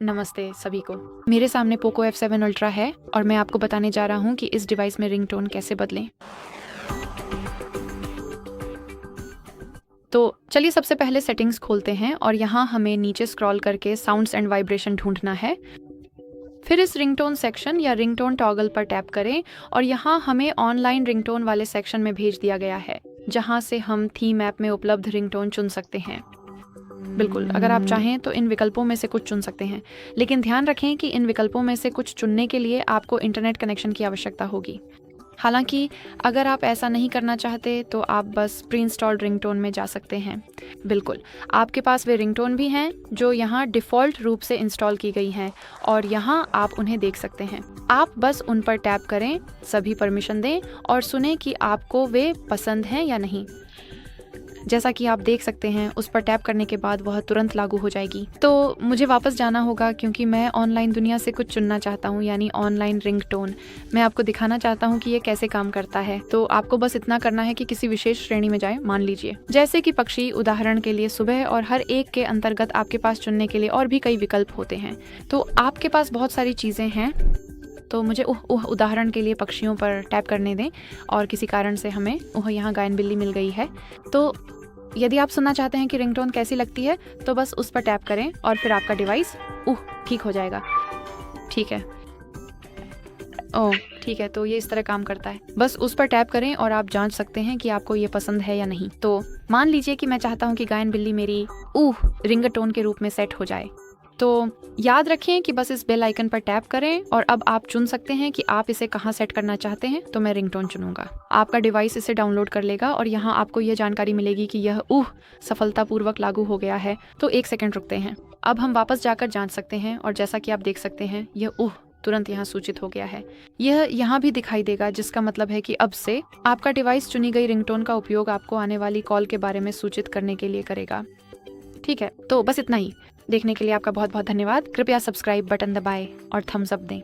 नमस्ते सभी को। मेरे सामने पोको F7 अल्ट्रा है और मैं आपको बताने जा रहा हूँ कि इस डिवाइस में रिंगटोन कैसे बदलें। तो चलिए सबसे पहले सेटिंग्स खोलते हैं और यहाँ हमें नीचे स्क्रॉल करके साउंड्स एंड वाइब्रेशन ढूंढना है। फिर इस रिंगटोन सेक्शन या रिंगटोन टॉगल पर टैप करें और यहाँ हमें ऑनलाइन रिंगटोन वाले सेक्शन में भेज दिया गया है, जहाँ से हम थीम ऐप में उपलब्ध रिंगटोन चुन सकते हैं। बिल्कुल, अगर आप चाहें तो इन विकल्पों में से कुछ चुन सकते हैं, लेकिन ध्यान रखें कि इन विकल्पों में से कुछ चुनने के लिए आपको इंटरनेट कनेक्शन की आवश्यकता होगी। हालांकि अगर आप ऐसा नहीं करना चाहते तो आप बस प्री इंस्टॉल्ड रिंगटोन में जा सकते हैं। बिल्कुल, आपके पास वे रिंगटोन भी हैं जो यहाँ डिफ़ॉल्ट रूप से इंस्टॉल की गई हैं और यहाँ आप उन्हें देख सकते हैं। आप बस उन पर टैप करें, सभी परमिशन दें और सुनें कि आपको वे पसंद हैं या नहीं। जैसा कि आप देख सकते हैं, उस पर टैप करने के बाद वह तुरंत लागू हो जाएगी। तो मुझे वापस जाना होगा क्योंकि मैं ऑनलाइन दुनिया से कुछ चुनना चाहता हूँ, यानी ऑनलाइन रिंगटोन। मैं आपको दिखाना चाहता हूँ कि ये कैसे काम करता है। तो आपको बस इतना करना है कि किसी विशेष श्रेणी में जाए, मान लीजिए जैसे कि पक्षी, उदाहरण के लिए सुबह, और हर एक के अंतर्गत आपके पास चुनने के लिए और भी कई विकल्प होते हैं। तो आपके पास बहुत सारी चीज़ें हैं। तो मुझे उदाहरण के लिए पक्षियों पर टैप करने दें और किसी कारण से हमें यहाँ गायन बिल्ली मिल गई है। तो यदि आप सुनना चाहते हैं कि रिंगटोन कैसी लगती है तो बस उस पर टैप करें और फिर आपका डिवाइस ठीक हो जाएगा। ठीक है, ठीक है, तो ये इस तरह काम करता है। बस उस पर टैप करें और आप जांच सकते हैं कि आपको ये पसंद है या नहीं। तो मान लीजिए कि मैं चाहता हूँ कि गायन बिल्ली मेरी रिंगटोन के रूप में सेट हो जाए। तो याद रखें कि बस इस बेल आइकन पर टैप करें और अब आप चुन सकते हैं कि आप इसे कहाँ सेट करना चाहते हैं। तो मैं रिंगटोन चुनूंगा। आपका डिवाइस इसे डाउनलोड कर लेगा और यहाँ आपको यह जानकारी मिलेगी कि यह सफलतापूर्वक लागू हो गया है। तो 1 सेकंड रुकते हैं। अब हम वापस जाकर जांच सकते हैं और जैसा कि आप देख सकते हैं, यह तुरंत यहाँ सूचित हो गया है। यह यहाँ भी दिखाई देगा, जिसका मतलब है कि अब से आपका डिवाइस चुनी गई रिंगटोन का उपयोग आपको आने वाली कॉल के बारे में सूचित करने के लिए करेगा। ठीक है, तो बस इतना ही। देखने के लिए आपका बहुत बहुत धन्यवाद। कृपया सब्सक्राइब बटन दबाएं और थम्स अप दें।